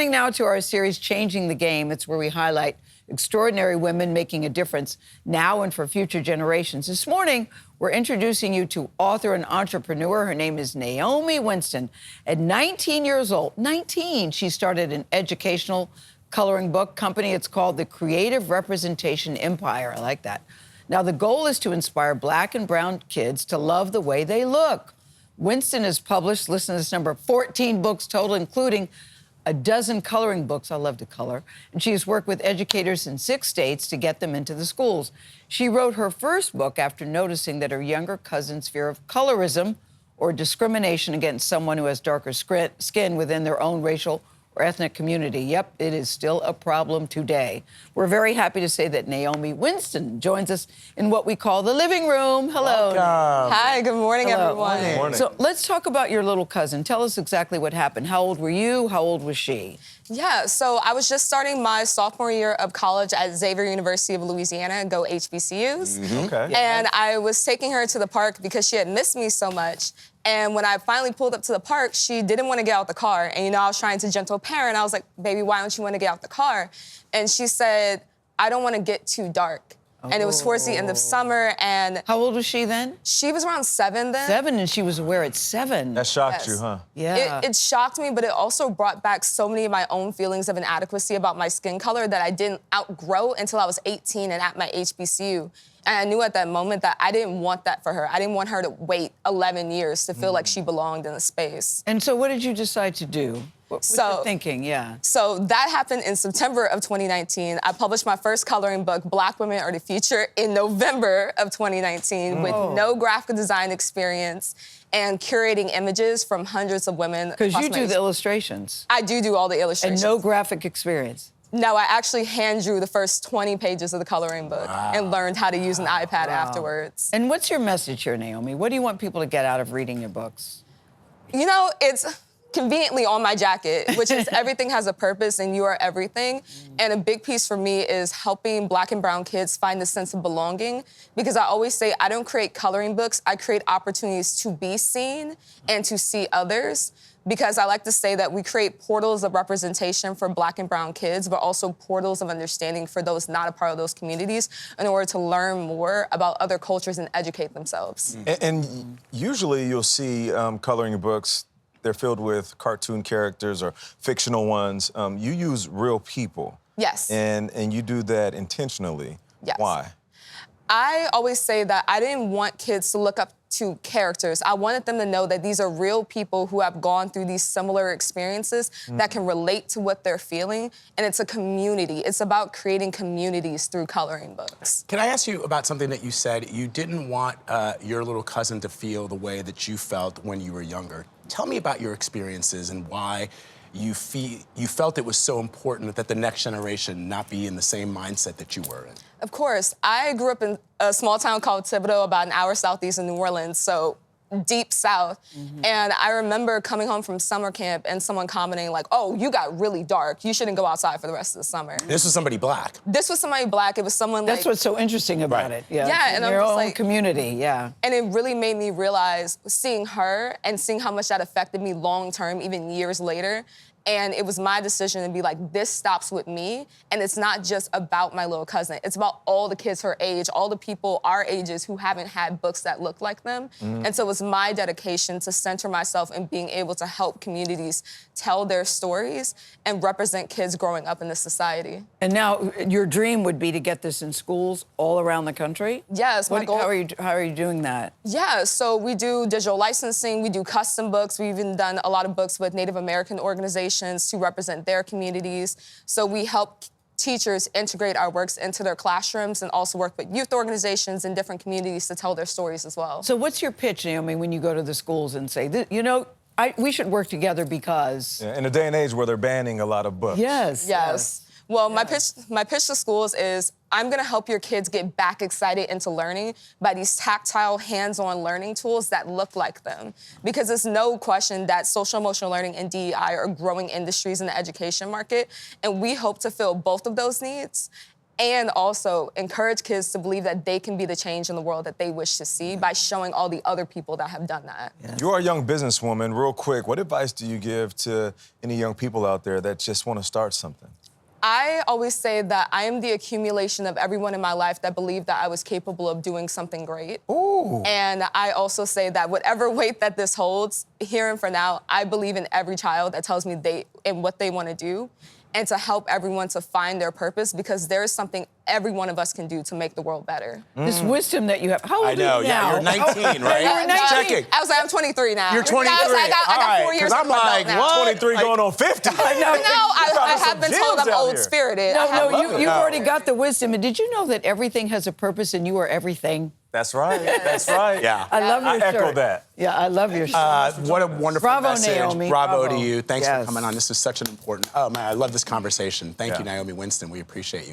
Returning now to our series, Changing the Game. It's where we highlight extraordinary women making a difference now and for future generations. This morning, we're introducing you to author and entrepreneur. Her name is Naomi Winston. At 19 years old, 19, she started an educational coloring book company. It's called the Creative Representation Empire. I like that. Now, the goal is to inspire Black and brown kids to love the way they look. Winston has published, listen to this number, 14 books total, including a dozen coloring books. I love to color. And she has worked with educators in 6 states to get them into the schools. She wrote her first book after noticing that her younger cousin's fear of colorism or discrimination against someone who has darker skin within their own racial or ethnic community. Yep, it is still a problem today. We're very happy to say that Naomi Winston joins us in what we call the living room. Hello. Welcome. Hi, good morning, Hello. everyone. Good morning. So let's talk about your little cousin. Tell us exactly what happened. How old were you? How old was she? Yeah, so I was just starting my sophomore year of college at Xavier University of Louisiana, go HBCUs. Okay. And I was taking her to the park because she had missed me so much. And when I finally pulled up to the park, she didn't want to get out the car. And, you know, I was trying to gentle parent. I was like, baby, why don't you want to get out the car? And she said, I don't want to get too dark. And it was towards the end of summer, and How old was she then? she was around 7 then. 7, and she was aware at 7. That shocked Yes. you, huh? Yeah. It shocked me, but it also brought back so many of my own feelings of inadequacy about my skin color that I didn't outgrow until I was 18 and at my HBCU. And I knew at that moment that I didn't want that for her. I didn't want her to wait 11 years to feel like she belonged in the space. And so what did you decide to do? What was So- your thinking? Yeah. So that happened in September of 2019. I published my first coloring book, Black Women Are the Future, in November of 2019 with no graphic design experience and curating images from hundreds of women. Because you across do my- the illustrations. I do all the And illustrations. no graphic experience. No, I actually hand drew the first 20 pages of the coloring book and learned how to use an iPad afterwards. And what's your message here, Naomi? What do you want people to get out of reading your books? You know, it's conveniently on my jacket, which is everything has a purpose and you are everything. And a big piece for me is helping Black and brown kids find a sense of belonging, because I always say I don't create coloring books, I create opportunities to be seen and to see others. Because I like to say that we create portals of representation for Black and brown kids, but also portals of understanding for those not a part of those communities in order to learn more about other cultures and educate themselves. And usually you'll see coloring books, they're filled with cartoon characters or fictional ones. You use real people. Yes. And you do that intentionally. Yes. Why? I always say that I didn't want kids to look up to characters. I wanted them to know that these are real people who have gone through these similar experiences that can relate to what they're feeling. And it's a community. It's about creating communities through coloring books. Can I ask you about something that you said? You didn't want your little cousin to feel the way that you felt when you were younger. Tell me about your experiences and why you felt it was so important that the next generation not be in the same mindset that you were in. Of course, I grew up in a small town called Thibodaux, about an hour southeast of New Orleans, so deep south. And I remember coming home from summer camp and someone commenting like, oh, you got really dark. You shouldn't go outside for the rest of the summer. This was somebody Black. This was somebody Black. It was someone That's like... what's so interesting about Right. it. Yeah. Yeah, and I'm your just own like- community, yeah. And it really made me realize, seeing her and seeing how much that affected me long term, even years later. And it was my decision to be like, this stops with me. And it's not just about my little cousin. It's about all the kids her age, all the people our ages who haven't had books that look like them. And so it was my dedication to center myself in being able to help communities tell their stories and represent kids growing up in this society. And now your dream would be to get this in schools all around the country? Yes, my goal. How are you doing that? Yeah, so we do digital licensing, we do custom books. We've even done a lot of books with Native American organizations to represent their communities. So we help teachers integrate our works into their classrooms and also work with youth organizations in different communities to tell their stories as well. So what's your pitch, Naomi, when you go to the schools and say, you know, we should work together because... Yeah, in a day and age where they're banning a lot of books. Yes. Well, my pitch to schools is I'm gonna help your kids get back excited into learning by these tactile, hands-on learning tools that look like them. Because there's no question that social emotional learning and DEI are growing industries in the education market, and we hope to fill both of those needs and also encourage kids to believe that they can be the change in the world that they wish to see by showing all the other people that have done that. Yes. You are a young businesswoman. Real quick, what advice do you give to any young people out there that just want to start something? I always say that I am the accumulation of everyone in my life that believed that I was capable of doing something great. Ooh. And I also say that whatever weight that this holds, here and for now, I believe in every child that tells me what they want to do, and to help everyone to find their purpose, because there is something every one of us can do to make the world better. This wisdom that you have. How old I know, are you yeah, now? you're 19, right? You were 19. Checking. I was like, I'm 23 now. You're 23. I was like, I got 4 years I'm under my like, belt now. what? 23 going on 50. I know. I have been told I'm old-spirited. No, you've it. already got the wisdom. And did you know that everything has a purpose and you are everything? That's right. That's right. Yeah. I love your I shirt. echo that. Yeah, I love your shirt. What a wonderful Bravo, message. Naomi. Bravo Bravo. to you. Thanks Yes. for coming on. This is such an important. Oh man, I love this conversation. Thank you, Yeah. Naomi Winston. We appreciate you.